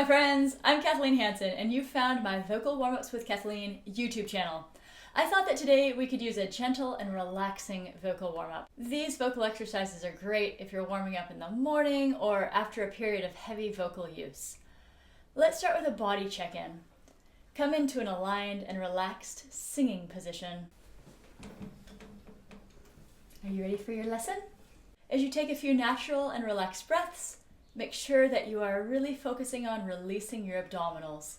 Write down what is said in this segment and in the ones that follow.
my friends, I'm Kathleen Hansen, and you found my Vocal Warmups with Kathleen YouTube channel. I thought that today we could use a gentle and relaxing vocal warm-up. These vocal exercises are great if you're warming up in the morning or after a period of heavy vocal use. Let's start with a body check-in. Come into an aligned and relaxed singing position. Are you ready for your lesson? As you take a few natural and relaxed breaths, make sure that you are really focusing on releasing your abdominals.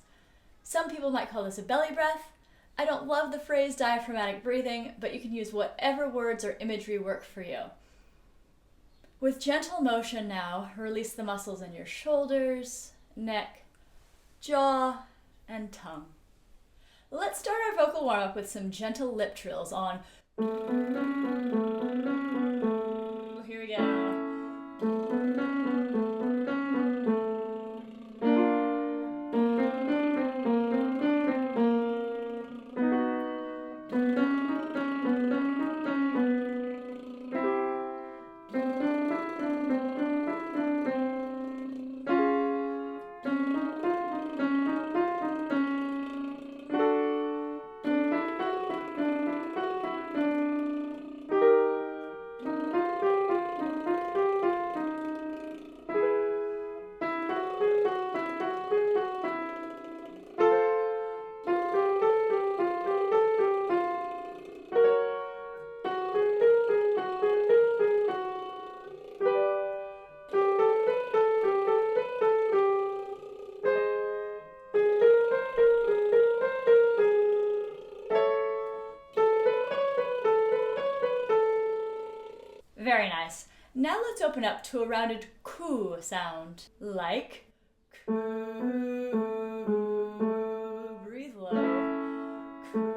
Some people might call this a belly breath. I don't love the phrase diaphragmatic breathing, but you can use whatever words or imagery work for you. With gentle motion now, release the muscles in your shoulders, neck, jaw, and tongue. Let's start our vocal warm-up with some gentle lip trills on. Here we go. Very nice. Now let's open up to a rounded coo sound, like coo. Breathe low. Coo.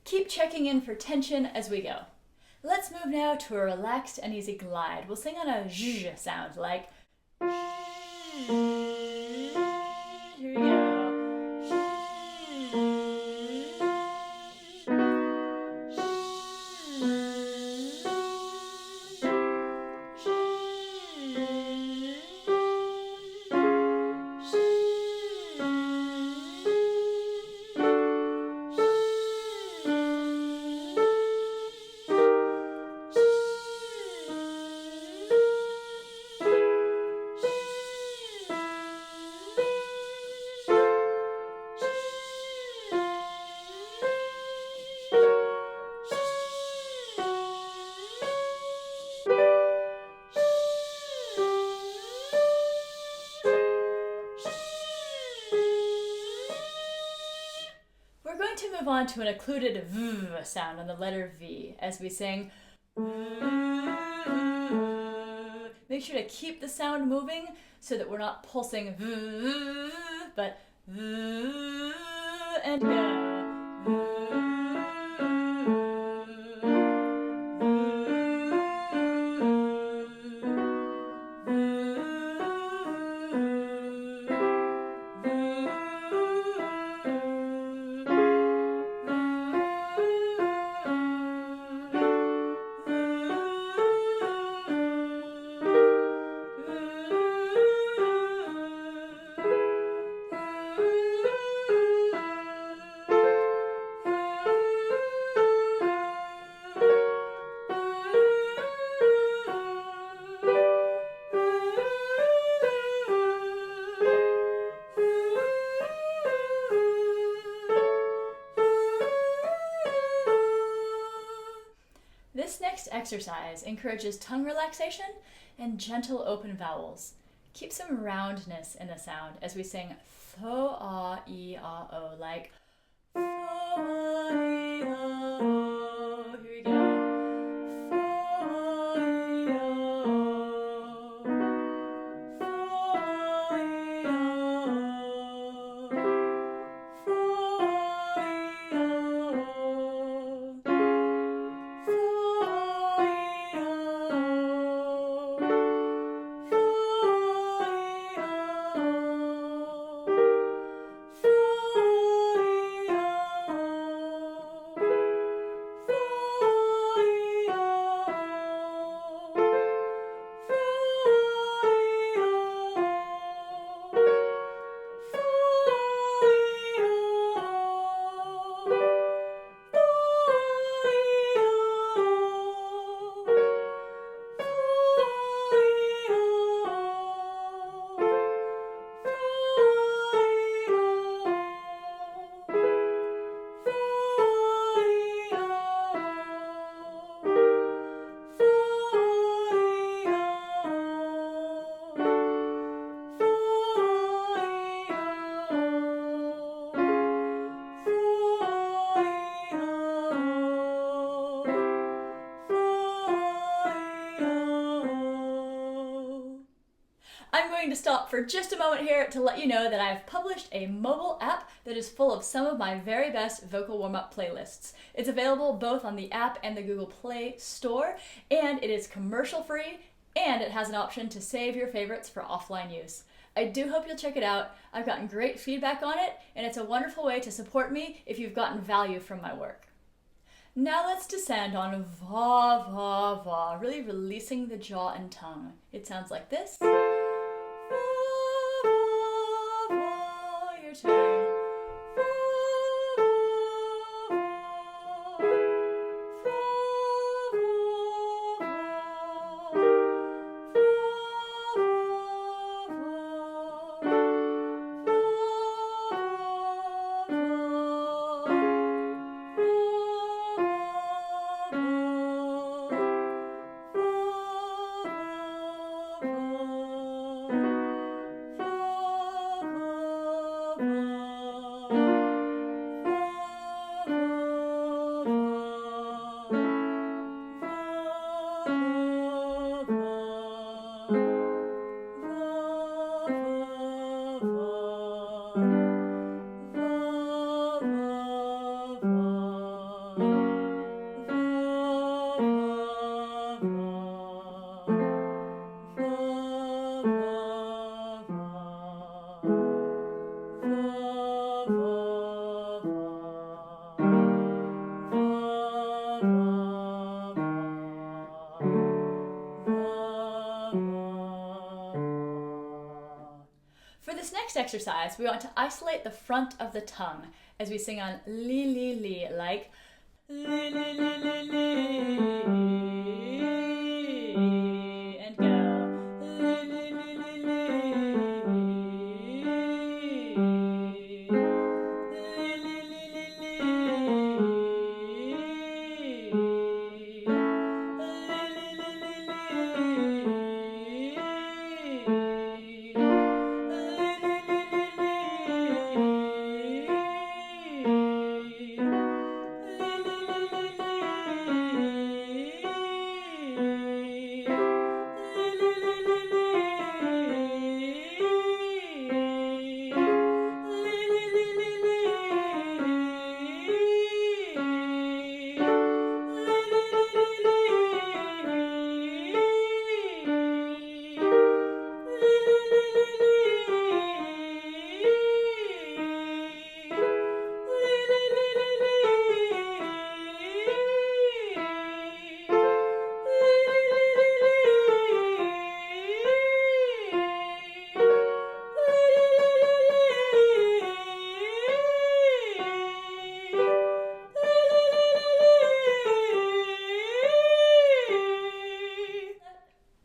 Keep checking in for tension as we go. Let's move now to a relaxed and easy glide. We'll sing on a zh sound, like here we go. To move on to an occluded v sound on the letter V as we sing. Make sure to keep the sound moving so that we're not pulsing v, but v and go. exercise encourages tongue relaxation and gentle open vowels. Keep some roundness in the sound as we sing though, ah, e, ah, o, like though, ah, e, ah, o. Here we go. Though, e, ah, o. Though, e, ah, o. Though, e, ah, o. I'm going to stop for just a moment here to let you know that I've published a mobile app that is full of some of my very best vocal warm-up playlists. It's available both on the app and the Google Play Store, and it is commercial free, and it has an option to save your favorites for offline use. I do hope you'll check it out. I've gotten great feedback on it, and it's a wonderful way to support me if you've gotten value from my work. Now let's descend on va, va, va, really releasing the jaw and tongue. It sounds like this. Your turn. For this next exercise, we want to isolate the front of the tongue as we sing on li, li, li, like li, li, li, li, li, and go li, li, li, li, li, li, li, li,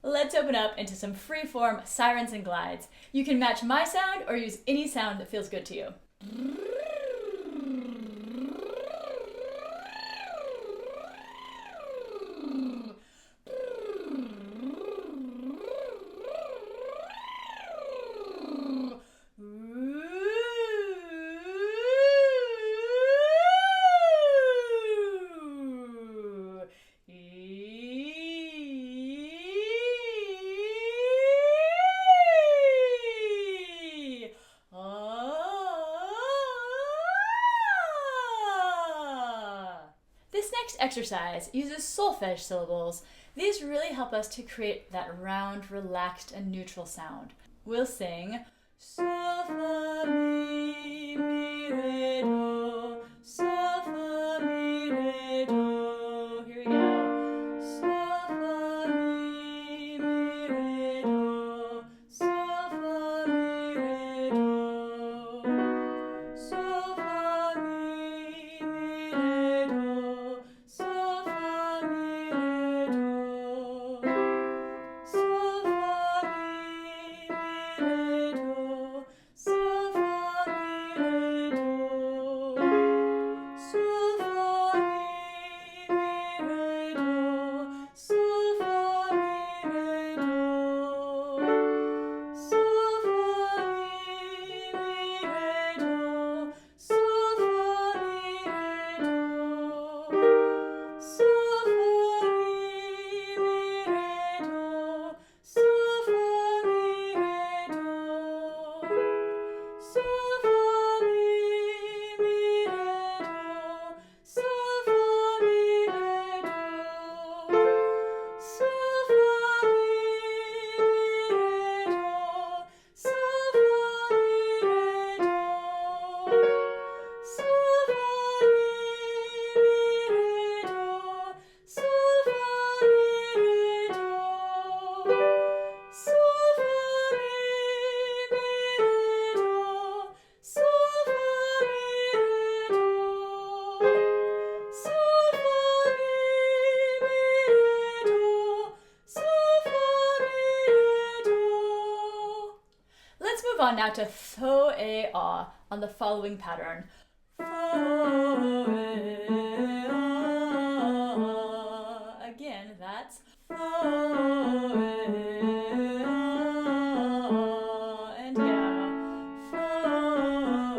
Let's open up into some free-form sirens and glides. You can match my sound or use any sound that feels good to you. exercise uses solfege syllables. These really help us to create that round, relaxed, and neutral sound. We'll sing sol, fa, mi, re, do, sol, fa, mi, re, do. Here we go. Sol, fa, mi, re, do, sol, fa, mi, re, do. Sol, fa, mi, re, do, sol, fa, mi, re, do. Sol, fa, mi, re, do, sol, fa, mi, re, do. Sol, fa, mi, re, do, sol, fa, mi, re, do. Sol, fa, mi, re, do, sol, fa, mi, re, do. Sol, fa, mi, re, do, sol, fa, mi, re, do. Sol, fa, mi, re, do, sol, fa, mi, re, do. Sol, fa, mi, re, do, sol, fa, mi, re, do. Sol, fa, mi, re, do, sol, fa, mi, re, do. Sol, fa, mi, re, do, sol, fa, mi, re, do. Sol, fa, mi, re, do, sol, fa, mi, re, do. Let's move on now to thoh, ah on the following pattern. Thoh, ah. Again, that's though, ah. And now, though,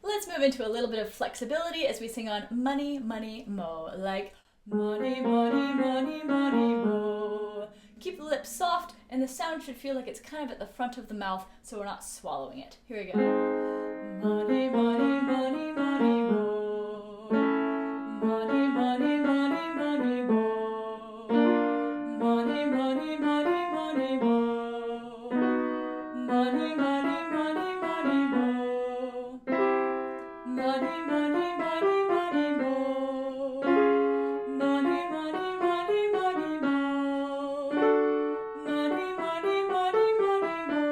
Let's move into a little bit of flexibility as we sing on money, money, mo, like money, money, money, money, mo. Keep the lips soft, and the sound should feel like it's kind of at the front of the mouth, so we're not swallowing it. Here we go. Money, money, money, money, mo. Money, money, money, money, mo. Money, money, money, money, mo. Money, money, money, money, mo. Money, money, money, money, mo. Money, money, money, money, mo. Money, money, money, money, mo.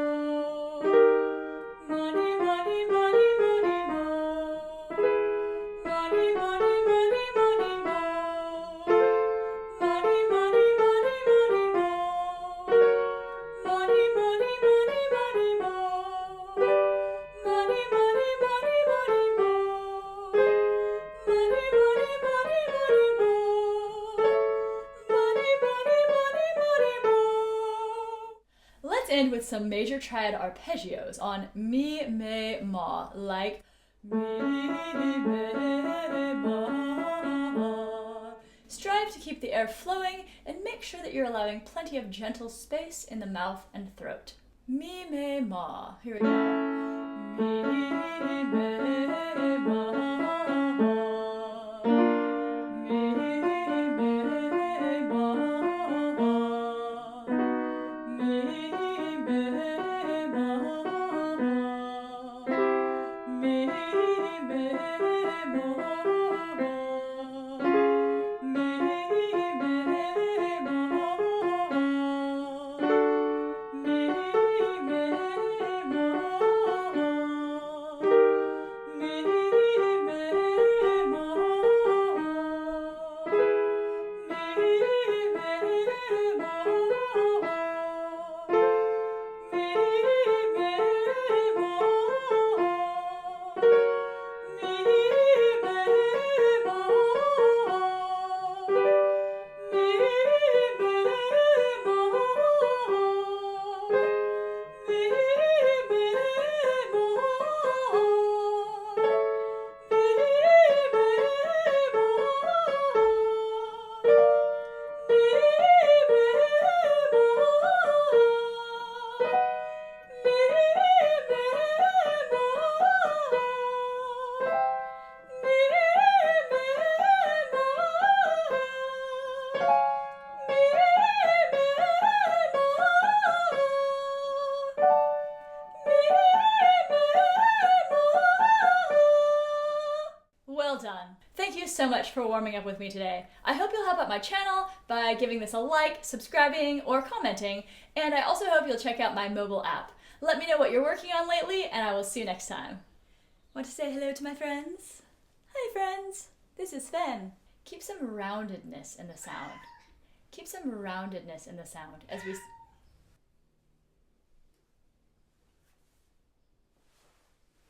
Money, money, money, money, mo. Money, money, money, money, mo. Money, money, money, money, mo. Money, money, money, money, mo. Money, money, money, money, mo. Money, money, money, money, mo. Money, money, money, money, mo. Let's end with some major triad arpeggios on mi, me, ma, like mi, me, ma. Strive to keep the air flowing and make sure that you're allowing plenty of gentle space in the mouth and throat. Mi, me, ma. Here we go. Well done. Thank you so much for warming up with me today. I hope you'll help out my channel by giving this a like, subscribing, or commenting, and I also hope you'll check out my mobile app. Let me know what you're working on lately, and I will see you next time. Want to say hello to my friends? Hi friends, this is Sven. Keep some roundedness in the sound. Keep some roundedness in the sound as we